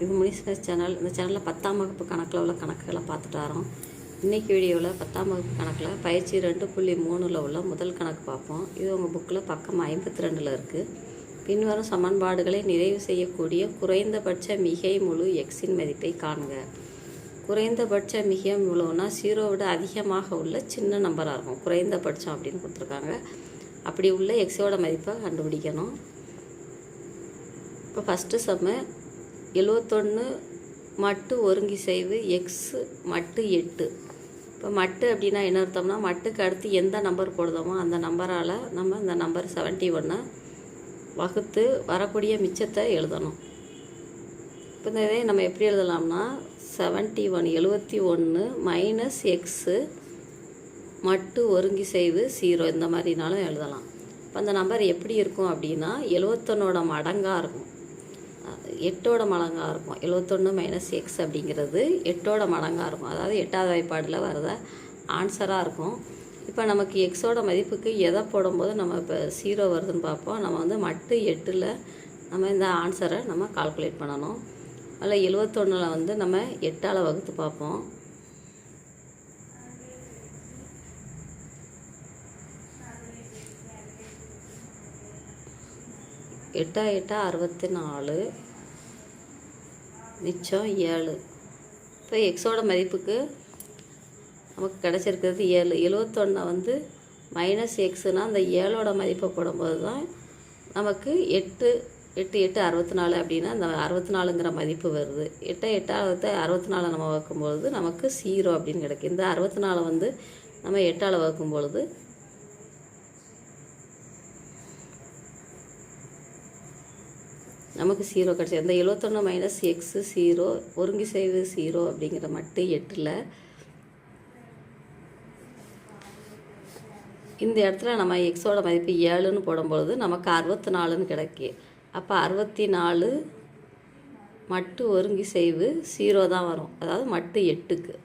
இது முனிஸ்கஸ் சேனல். இந்த சேனலில் 10ஆம் வகுப்பு கணக்கில் உள்ள கணக்குகளை பார்த்துட்டு வரோம். இன்றைக்கி வீடியோவில் 10ஆம் வகுப்பு கணக்கில் பயிற்சி 2.3 உள்ள முதல் கணக்கு பார்ப்போம். இது உங்கள் புக்கில் பக்கம் 52 இருக்குது. பின்வரும் சமன்பாடுகளை நிறைவு செய்யக்கூடிய குறைந்தபட்ச மிகை முழு எக்ஸின் மதிப்பை காண்க. குறைந்தபட்ச மிகை முழுனா 0 விட அதிகமாக உள்ள சின்ன நம்பராக இருக்கும். குறைந்தபட்சம் அப்படின்னு கொடுத்துருக்காங்க. அப்படி உள்ள எக்ஸோட மதிப்பை கண்டுபிடிக்கணும். இப்போ ஃபஸ்ட்டு சம்மு 71 மட்டு ஒருங்கிசைவு எக்ஸ் மட்டு 8. இப்போ மட்டு அப்படின்னா என்ன அர்த்தம்னா, மட்டுக்கு அடுத்து எந்த நம்பர் போடுதோமோ அந்த நம்பரால் நம்ம இந்த நம்பர் 71 வகுத்து வரக்கூடிய மிச்சத்தை எழுதணும். இப்போ இந்த இதை நம்ம எப்படி எழுதலாம்னா 71 மைனஸ் எக்ஸு மட்டு ஒருங்கிசைவு 0 இந்த மாதிரினாலும் எழுதலாம். இப்போ அந்த நம்பர் எப்படி இருக்கும் அப்படின்னா 71 மடங்காக இருக்கும், 8 மடங்காக இருக்கும். 71 மைனஸ் எக்ஸ் அப்படிங்கிறது 8 மடங்காக இருக்கும். அதாவது 8வது வாய்ப்பாடில் வரத ஆன்சராக இருக்கும். இப்போ நமக்கு எக்ஸோட மதிப்புக்கு எதை போடும்போது நம்ம இப்போ 0 வருதுன்னு பார்ப்போம். நம்ம வந்து மட்டு 8ல் நம்ம இந்த ஆன்சரை நம்ம கால்குலேட் பண்ணணும். அதில் 71 வந்து நம்ம 8ஆல் வகுத்து பார்ப்போம். எட்டா 64, மிச்சம் 7. இப்போ எக்ஸோட மதிப்புக்கு நமக்கு கிடச்சிருக்கிறது 7. 71 வந்து மைனஸ் எக்ஸுனால் அந்த 7ஓட மதிப்பை போடும்போது தான் நமக்கு 8 64 அப்படின்னா அந்த 64ங்கிற மதிப்பு வருது. 8 64 நம்ம வகுக்கும்பொழுது நமக்கு 0 அப்படின்னு கிடைக்கும். இந்த 64 வந்து நம்ம 8ஆல் வகுக்கும்பொழுது நமக்கு 0 கிடச்சி. இந்த 71 மைனஸ் எக்ஸு 0 ஒருங்கிசைவு 0 அப்படிங்கிற மட்டு 8ல் இந்த இடத்துல நம்ம எக்ஸோட மதிப்பு 7ன்னு போடும்பொழுது நமக்கு 64ன்னு கிடைக்கி. அப்போ 64 மட்டு ஒருங்கிசைவு 0 தான் வரும். அதாவது மட்டு 8க்கு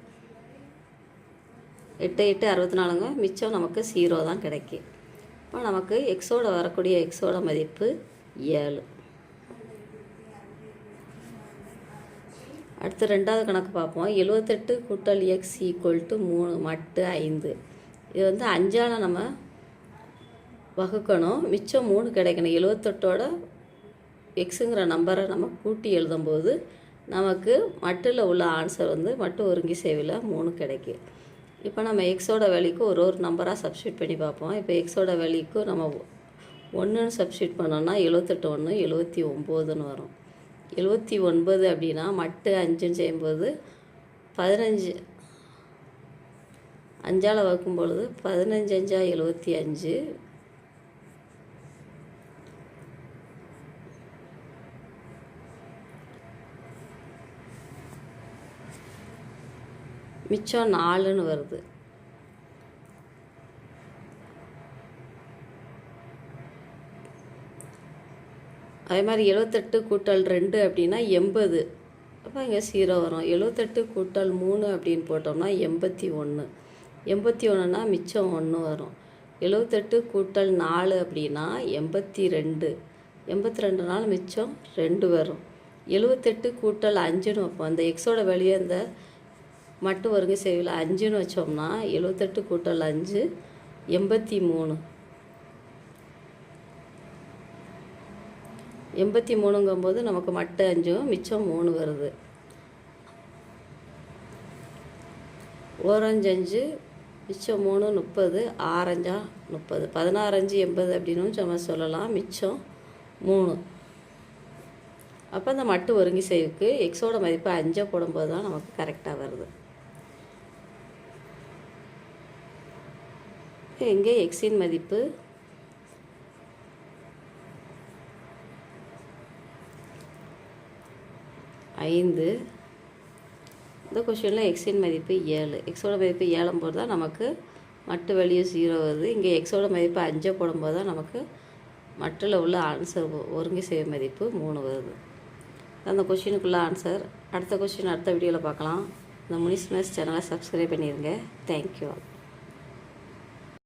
8 64ங்க, மிச்சம் நமக்கு 0 தான் கிடைக்கி. இப்போ நமக்கு எக்ஸோட வரக்கூடிய எக்ஸோட மதிப்பு 7. அடுத்து 2வது கணக்கு பார்ப்போம். 78 கூட்டல் எக்ஸ் ஈக்குவல் டு 3 மட்டு 5. இது வந்து 5ஆல் நம்ம வகுக்கணும், மிச்சம் 3 கிடைக்கணும். 78ஓட எக்ஸுங்கிற நம்பரை நம்ம கூட்டி எழுதும்போது நமக்கு மட்டில் உள்ள ஆன்சர் வந்து மட்டு ஒருங்கிசைவில் 3 கிடைக்கும். இப்போ நம்ம எக்ஸோட வேல்யூக்கு ஒரு நம்பராக சப்ஸ்டியூட் பண்ணி பார்ப்போம். இப்போ எக்ஸோட வேல்யூக்கு நம்ம 1ன்னு சப்ஸ்டியூட் பண்ணோன்னா 78 1 79ன்னு வரும். 79 அப்படின்னா மட்டு 5ன்னு செய்யும்போது 15, 5ஆல் வகுக்கும் பொழுது 15 5 75, மிச்சம் 4ன்னு வருது. அதே மாதிரி 78 கூட்டல் 2 அப்படின்னா 80. அப்போ இங்கே 0 வரும். 78 கூட்டல் 3 அப்படின்னு போட்டோம்னா 81. 81னா மிச்சம் 1 வரும். 78 கூட்டல் 4 அப்படின்னா 82. 82னால மிச்சம் 2 வரும். 78 கூட்டல் 5ன்னு வைப்போம். அந்த எக்ஸோட வேல்யூ அந்த மட்டு ஒருங்கிசைவில் 5ன்னு வச்சோம்னா 78 கூட்டல் 5 83. 83ங்கும்போது நமக்கு மட்டு 5 மிச்சம் 3 வருது. 1 5 5 மிச்சம் 3 30, 6 5 30, 16 5 80 அப்படின்னு நம்ம சொல்லலாம். மிச்சம் 3. அப்போ அந்த மட்டு ஒருங்கிசைவுக்கு எக்ஸோட மதிப்பு 5 போடும்போது தான் நமக்கு கரெக்டாக வருது. இங்கே எக்ஸின் மதிப்பு 5. இந்த கொஷினில் எக்ஸின் மதிப்பு 7. எக்ஸோட மதிப்பு 7 போது தான் நமக்கு மட்டு வேல்யூ 0 வருது. இங்கே எக்ஸோட மதிப்பு 5 போடும்போது தான் நமக்கு மட்டில் உள்ள ஆன்சர் ஒருங்கிசைவு மதிப்பு 3 வருது. அந்த கொஷினுக்குள்ள ஆன்சர். அடுத்த கொஷின் அடுத்த வீடியோவில் பார்க்கலாம். இந்த முனிஸ் மேத்ஸ் சேனலை சப்ஸ்கிரைப் பண்ணிடுங்க. தேங்க்யூ.